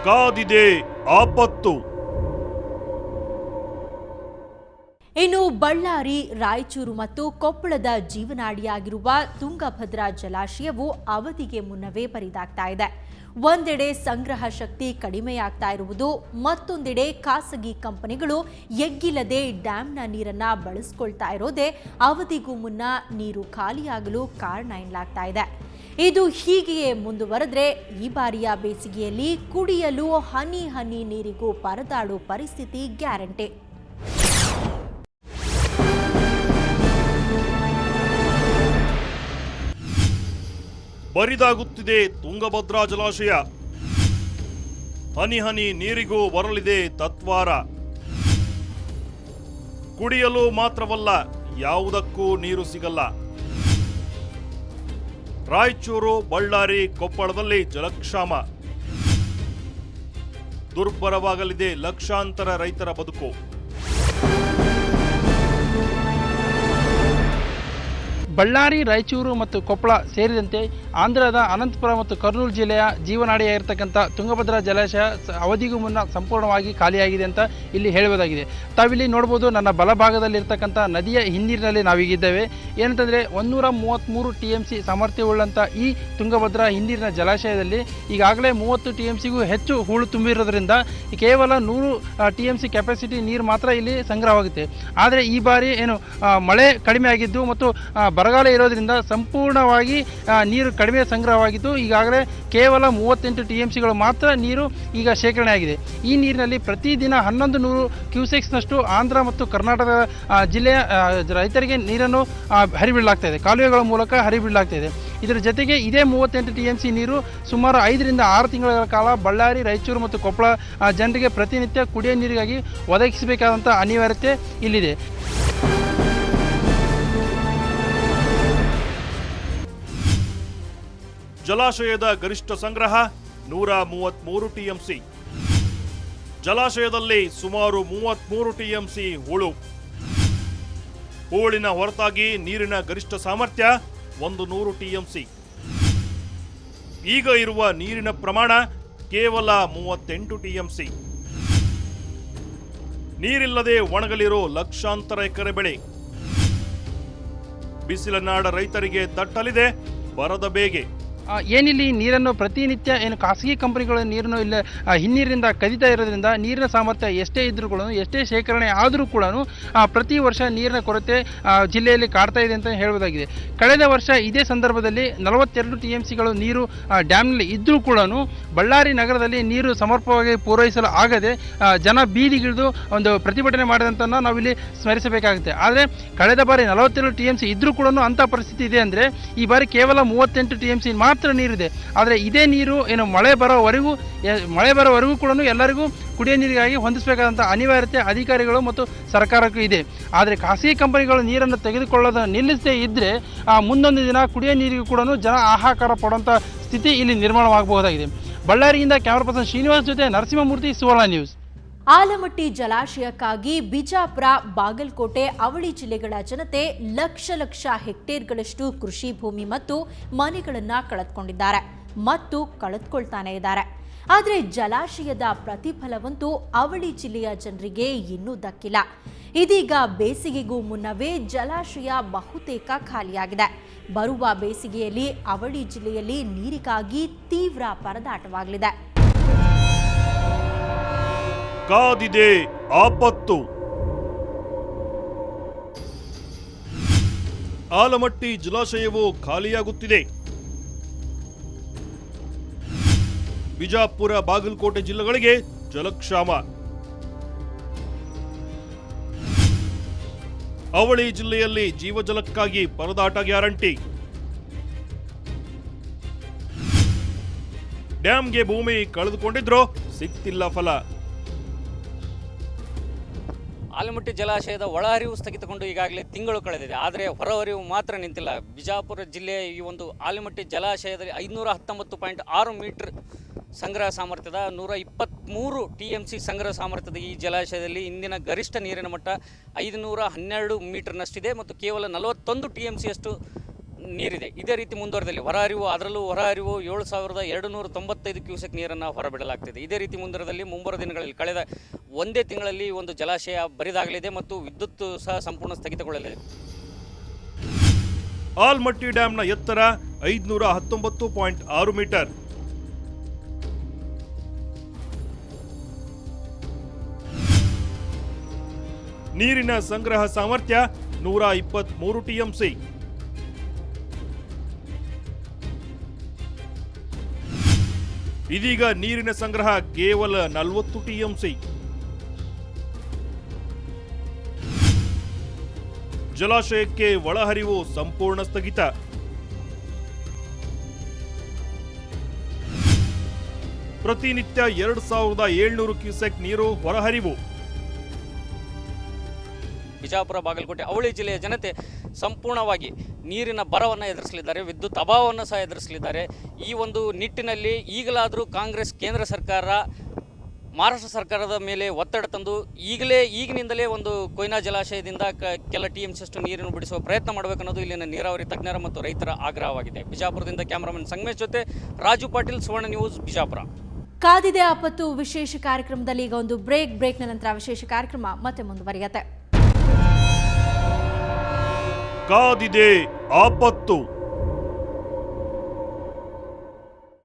ಕಾದಿದೆ ಆಪತ್ತು. ಇನ್ನು ಬಳ್ಳಾರಿ, ರಾಯಚೂರು ಮತ್ತು ಕೊಪ್ಪಳದ ಜೀವನಾಡಿಯಾಗಿರುವ ತುಂಗಭದ್ರಾ ಜಲಾಶಯವು ಅವಧಿಗೆ ಮುನ್ನವೇ ಬರಿದಾಗ್ತಾ ಇದೆ. ಒಂದೆಡೆ ಸಂಗ್ರಹ ಶಕ್ತಿ ಕಡಿಮೆಯಾಗ್ತಾ ಇರುವುದು, ಮತ್ತೊಂದೆಡೆ ಖಾಸಗಿ ಕಂಪನಿಗಳು ಎಗ್ಗಿಲ್ಲದೆ ಡ್ಯಾಂನ ನೀರನ್ನ ಬಳಸಿಕೊಳ್ತಾ ಇರೋದೇ ಅವಧಿಗೂ ಮುನ್ನ ನೀರು ಖಾಲಿಯಾಗಲು ಕಾರಣ ಎನ್ನಲಾಗ್ತಾ ಇದೆ. ಇದು ಹೀಗೆಯೇ ಮುಂದುವರೆದ್ರೆ ಈ ಬಾರಿಯ ಬೇಸಿಗೆಯಲ್ಲಿ ಕುಡಿಯಲು ಹನಿ ಹನಿ ನೀರಿಗೂ ಪರದಾಡೋ ಪರಿಸ್ಥಿತಿ ಗ್ಯಾರಂಟಿ. ಬರಿದಾಗುತ್ತಿದೆ ತುಂಗಭದ್ರಾ ಜಲಾಶಯ. ಹನಿ ಹನಿ ನೀರಿಗೂ ಬರಲಿದೆ ತತ್ವಾರ. ಕುಡಿಯಲು ಮಾತ್ರವಲ್ಲ, ಯಾವುದಕ್ಕೂ ನೀರು ಸಿಗಲ್ಲ. ರಾಯಚೂರು, ಬಳ್ಳಾರಿ, ಕೊಪ್ಪಳದಲ್ಲಿ ಜಲಕ್ಷಾಮ. ದುರ್ಬರವಾಗಲಿದೆ ಲಕ್ಷಾಂತರ ರೈತರ ಬದುಕು. ಬಳ್ಳಾರಿ, ರಾಯಚೂರು ಮತ್ತು ಕೊಪ್ಪಳ ಸೇರಿದಂತೆ ಆಂಧ್ರದ ಅನಂತಪುರ ಮತ್ತು ಕರ್ನೂಲು ಜಿಲ್ಲೆಯ ಜೀವನಾಡಿಯಾಗಿರ್ತಕ್ಕಂಥ ತುಂಗಭದ್ರಾ ಜಲಾಶಯ ಅವಧಿಗೂ ಮುನ್ನ ಸಂಪೂರ್ಣವಾಗಿ ಖಾಲಿಯಾಗಿದೆ ಅಂತ ಇಲ್ಲಿ ಹೇಳಬಹುದಾಗಿದೆ. ತಾವಿಲ್ಲಿ ನೋಡ್ಬೋದು, ನನ್ನ ಬಲಭಾಗದಲ್ಲಿರ್ತಕ್ಕಂಥ ನದಿಯ ಹಿನ್ನೀರಿನಲ್ಲಿ ನಾವೀಗಿದ್ದೇವೆ. ಏನಂತಂದರೆ 133 TMC ಸಾಮರ್ಥ್ಯವುಳ್ಳಂಥ ಈ ತುಂಗಭದ್ರಾ ಹಿನ್ನೀರಿನ ಜಲಾಶಯದಲ್ಲಿ ಈಗಾಗಲೇ 30 TMCಗೂ ಹೆಚ್ಚು ಹೂಳು ತುಂಬಿರೋದ್ರಿಂದ ಕೇವಲ 100 TMC ಕೆಪಾಸಿಟಿ ನೀರು ಮಾತ್ರ ಇಲ್ಲಿ ಸಂಗ್ರಹವಾಗುತ್ತೆ. ಆದರೆ ಈ ಬಾರಿ ಮಳೆ ಕಡಿಮೆ ಆಗಿದ್ದು ಮತ್ತು ಬರಗಾಲ ಇರೋದ್ರಿಂದ ಸಂಪೂರ್ಣವಾಗಿ ನೀರು ಕಡಿಮೆ ಸಂಗ್ರಹವಾಗಿದ್ದು ಈಗಾಗಲೇ ಕೇವಲ 38 TMCಗಳು ಮಾತ್ರ ನೀರು ಈಗ ಶೇಖರಣೆ ಆಗಿದೆ. ಈ ನೀರಿನಲ್ಲಿ ಪ್ರತಿದಿನ 1100 ಕ್ಯೂಸೆಕ್ಸ್ನಷ್ಟು ಆಂಧ್ರ ಮತ್ತು ಕರ್ನಾಟಕ ಜಿಲ್ಲೆಯ ರೈತರಿಗೆ ನೀರನ್ನು ಹರಿಬಿಡಲಾಗ್ತಾ ಇದೆ, ಕಾಲುವೆಗಳ ಮೂಲಕ ಹರಿಬಿಡಲಾಗ್ತಾ ಇದೆ. ಇದರ ಜೊತೆಗೆ ಇದೇ 38 TMC ನೀರು ಸುಮಾರು 5 ರಿಂದ 6 ತಿಂಗಳ ಕಾಲ ಬಳ್ಳಾರಿ, ರಾಯಚೂರು ಮತ್ತು ಕೊಪ್ಪಳ ಜನರಿಗೆ ಪ್ರತಿನಿತ್ಯ ಕುಡಿಯುವ ನೀರಿಗಾಗಿ ಒದಗಿಸಬೇಕಾದಂಥ ಅನಿವಾರ್ಯತೆ ಇಲ್ಲಿದೆ. ಜಲಾಶಯದ ಗರಿಷ್ಠ ಸಂಗ್ರಹ 133 TMC. ಜಲಾಶಯದಲ್ಲಿ ಸುಮಾರು 33 TMC ಹೂಳು. ಹೂಳಿನ ಹೊರತಾಗಿ ನೀರಿನ ಗರಿಷ್ಠ ಸಾಮರ್ಥ್ಯ 100 TMC. ಈಗ ಇರುವ ನೀರಿನ ಪ್ರಮಾಣ ಕೇವಲ 38 TMC. ನೀರಿಲ್ಲದೆ ಒಣಗಲಿರೋ ಲಕ್ಷಾಂತರ ಎಕರೆ ಬೆಳೆ. ಬಿಸಿಲನಾಡ ರೈತರಿಗೆ ತಟ್ಟಲಿದೆ ಬರದ ಬೇಗೆ. ಏನಿಲ್ಲಿ ನೀರನ್ನು ಪ್ರತಿನಿತ್ಯ ಖಾಸಗಿ ಕಂಪನಿಗಳ ನೀರನ್ನು ಇಲ್ಲ ಹಿನ್ನೀರಿನಿಂದ ಕದಿತಾ ಇರೋದ್ರಿಂದ ನೀರಿನ ಸಾಮರ್ಥ್ಯ ಎಷ್ಟೇ ಇದ್ರೂ ಕೂಡ, ಎಷ್ಟೇ ಶೇಖರಣೆ ಆದರೂ ಕೂಡ ಪ್ರತಿ ವರ್ಷ ನೀರಿನ ಕೊರತೆ ಜಿಲ್ಲೆಯಲ್ಲಿ ಕಾಡ್ತಾ ಇದೆ ಅಂತ ಹೇಳಬಹುದಾಗಿದೆ. ಕಳೆದ ವರ್ಷ ಇದೇ ಸಂದರ್ಭದಲ್ಲಿ 42 TMCಗಳು ನೀರು ಡ್ಯಾಮ್ನಲ್ಲಿ ಇದ್ದರೂ ಕೂಡ ಬಳ್ಳಾರಿ ನಗರದಲ್ಲಿ ನೀರು ಸಮರ್ಪಕವಾಗಿ ಪೂರೈಸಲು ಆಗದೆ ಜನ ಬೀದಿಗಿಳಿದು ಒಂದು ಪ್ರತಿಭಟನೆ ಮಾಡಿದಂತ ನಾವಿಲ್ಲಿ ಸ್ಮರಿಸಬೇಕಾಗುತ್ತೆ. ಆದರೆ ಕಳೆದ ಬಾರಿ 42 TMC ಇದ್ರೂ ಕೂಡ ಅಂಥ ಪರಿಸ್ಥಿತಿ ಇದೆ ಅಂದರೆ ಈ ಬಾರಿ ಕೇವಲ 38 TMC ಮಾತ್ರ ನೀರಿದೆ. ಆದರೆ ಇದೇ ನೀರು ಮಳೆ ಬರೋವರೆಗೂ ಕೂಡ ಎಲ್ಲರಿಗೂ ಕುಡಿಯೋ ನೀರಿಗಾಗಿ ಹೊಂದಿಸಬೇಕಾದಂಥ ಅನಿವಾರ್ಯತೆ ಅಧಿಕಾರಿಗಳು ಮತ್ತು ಸರ್ಕಾರಕ್ಕೂ ಇದೆ. ಆದರೆ ಖಾಸಗಿ ಕಂಪನಿಗಳು ನೀರನ್ನು ತೆಗೆದುಕೊಳ್ಳೋದನ್ನು ನಿಲ್ಲಿಸದೇ ಇದ್ದರೆ ಮುಂದೊಂದು ದಿನ ಕುಡಿಯೋ ನೀರಿಗೂ ಕೂಡ ಜನ ಹಾಹಾಕಾರ ಪಡುವಂಥ ಸ್ಥಿತಿ ಇಲ್ಲಿ ನಿರ್ಮಾಣವಾಗಬಹುದಾಗಿದೆ. ಬಳ್ಳಾರಿಯಿಂದ ಕ್ಯಾಮರಾ ಪರ್ಸನ್ ಶ್ರೀನಿವಾಸ್ ಜೊತೆ ನರಸಿಂಹಮೂರ್ತಿ, ಸುವರ್ಣ ನ್ಯೂಸ್. ಆಲಮಟ್ಟಿ ಜಲಾಶಯಕ್ಕಾಗಿ ಬಿಜಾಪುರ, ಬಾಗಲಕೋಟೆ, ಅವಳಿ ಜಿಲ್ಲೆಗಳ ಜನತೆ ಲಕ್ಷ ಹೆಕ್ಟೇರ್ಗಳಷ್ಟು ಕೃಷಿ ಭೂಮಿ ಮತ್ತು ಮನೆಗಳನ್ನು ಕಳೆದುಕೊಂಡಿದ್ದಾರೆ ಮತ್ತು ಕಳೆದುಕೊಳ್ತಾನೆ ಇದ್ದಾರೆ. ಆದರೆ ಜಲಾಶಯದ ಪ್ರತಿಫಲವಂತೂ ಅವಳಿ ಜಿಲ್ಲೆಯ ಜನರಿಗೆ ಇನ್ನೂ ದಕ್ಕಿಲ್ಲ. ಇದೀಗ ಬೇಸಿಗೆಗೂ ಮುನ್ನವೇ ಜಲಾಶಯ ಬಹುತೇಕ ಖಾಲಿಯಾಗಿದೆ. ಬರುವ ಬೇಸಿಗೆಯಲ್ಲಿ ಅವಳಿ ಜಿಲ್ಲೆಯಲ್ಲಿ ನೀರಿಗಾಗಿ ತೀವ್ರ ಪರದಾಟವಾಗಲಿದೆ. ಕಾದಿದೆ ಆಪತ್ತು. ಆಲಮಟ್ಟಿ ಜಲಾಶಯವು ಖಾಲಿಯಾಗುತ್ತಿದೆ. ಬಿಜಾಪುರ, ಬಾಗಲಕೋಟೆ ಜಿಲ್ಲೆಗಳಿಗೆ ಜಲಕ್ಷಾಮ. ಅವಳಿ ಜಿಲ್ಲೆಯಲ್ಲಿ ಜೀವಜಲಕ್ಕಾಗಿ ಪರದಾಟ ಗ್ಯಾರಂಟಿ. ಡ್ಯಾಂಗೆ ಭೂಮಿ ಕಳೆದುಕೊಂಡಿದ್ರೋ ಸಿಗ್ತಿಲ್ಲ ಫಲ. ಆಲಮಟ್ಟಿ ಜಲಾಶಯದ ಒಳಹರಿವು ಸ್ಥಗಿತಗೊಂಡು ಈಗಾಗಲೇ ತಿಂಗಳು ಕಳೆದಿದೆ. ಆದರೆ ಹೊರಹರಿವು ಮಾತ್ರ ನಿಂತಿಲ್ಲ. ಬಿಜಾಪುರ ಜಿಲ್ಲೆಯ ಈ ಒಂದು ಆಲಮಟ್ಟಿ ಜಲಾಶಯದಲ್ಲಿ 519.6 ಮೀಟರ್ ಸಂಗ್ರಹ ಸಾಮರ್ಥ್ಯದ 123 TMC ಸಂಗ್ರಹ ಸಾಮರ್ಥ್ಯದ ಈ ಜಲಾಶಯದಲ್ಲಿ ಇಂದಿನ ಗರಿಷ್ಠ ನೀರಿನ ಮಟ್ಟ 512 ಮೀಟರ್ನಷ್ಟಿದೆ ಮತ್ತು ಕೇವಲ 41 TMCಯಷ್ಟು ನೀರಿದೆ. ಇದೇ ರೀತಿ ಮುಂದುವರೆದಲ್ಲಿ ಹೊರಹರಿವು, ಅದರಲ್ಲೂ ಹೊರಹರಿವು 7295 ಕ್ಯೂಸೆಕ್ ನೀರನ್ನು ಹೊರಬಿಡಲಾಗ್ತಿದೆ. ಇದೇ ರೀತಿ ಮುಂದುವರೆದಲ್ಲಿ ಮುಂಬರುವ ದಿನಗಳಲ್ಲಿ ಕಳೆದ ಒಂದೇ ತಿಂಗಳಲ್ಲಿ ಈ ಒಂದು ಜಲಾಶಯ ಬರಿದಾಗಲಿದೆ ಮತ್ತು ವಿದ್ಯುತ್ ಸಹ ಸಂಪೂರ್ಣ ಸ್ಥಗಿತಗೊಳ್ಳಲಿದೆ. ಆಲ್ಮಟ್ಟಿ ಡ್ಯಾಂನ ಎತ್ತರ 519.6 ಮೀಟರ್. ನೀರಿನ ಸಂಗ್ರಹ ಸಾಮರ್ಥ್ಯ 123 ಟಿಎಂಸಿ. ಇದೀಗ ನೀರಿನ ಸಂಗ್ರಹ ಕೇವಲ 40 ಟಿಎಂಸಿ. ಜಲಾಶಯಕ್ಕೆ ಒಳಹರಿವು ಸಂಪೂರ್ಣ ಸ್ಥಗಿತ. ಪ್ರತಿನಿತ್ಯ 2700 ಕ್ಯೂಸೆಕ್ ನೀರು ಹೊರಹರಿವು. ಬಿಜಾಪುರ, ಬಾಗಲಕೋಟೆ, ಅವಳಿ ಜಿಲ್ಲೆಯ ಜನತೆ ಸಂಪೂರ್ಣವಾಗಿ ನೀರಿನ ಬರವನ್ನು ಎದುರಿಸಲಿದ್ದಾರೆ, ವಿದ್ಯುತ್ ಅಭಾವವನ್ನು ಸಹ ಎದುರಿಸಲಿದ್ದಾರೆ. ಈ ಒಂದು ನಿಟ್ಟಿನಲ್ಲಿ ಈಗಲಾದರೂ ಕಾಂಗ್ರೆಸ್ ಕೇಂದ್ರ ಸರ್ಕಾರ ಮಹಾರಾಷ್ಟ್ರ ಸರ್ಕಾರದ ಮೇಲೆ ಒತ್ತಡ ತಂದು ಈಗಿನಿಂದಲೇ ಒಂದು ಕೊಯ್ನಾ ಜಲಾಶಯದಿಂದ ಕೆಲ TMC ಅಷ್ಟು ನೀರನ್ನು ಬಿಡಿಸುವ ಪ್ರಯತ್ನ ಮಾಡಬೇಕನ್ನೋದು ಇಲ್ಲಿನ ನೀರಾವರಿ ತಜ್ಞರ ಮತ್ತು ರೈತರ ಆಗ್ರಹವಾಗಿದೆ. ಬಿಜಾಪುರದಿಂದ ಕ್ಯಾಮರಾಮನ್ ಸಂಗಮೇಶ್ ಜೊತೆ ರಾಜು ಪಾಟೀಲ್, ಸುವರ್ಣ ನ್ಯೂಸ್, ಬಿಜಾಪುರ. ಕಾದಿದೆ ಆಪತ್ತು ವಿಶೇಷ ಕಾರ್ಯಕ್ರಮದಲ್ಲಿ ಈಗ ಒಂದು ಬ್ರೇಕ್ನ ನಂತರ ವಿಶೇಷ ಕಾರ್ಯಕ್ರಮ ಮತ್ತೆ ಮುಂದುವರಿಯುತ್ತೆ. ಕಾದಿದೆ ಆಪತ್ತು.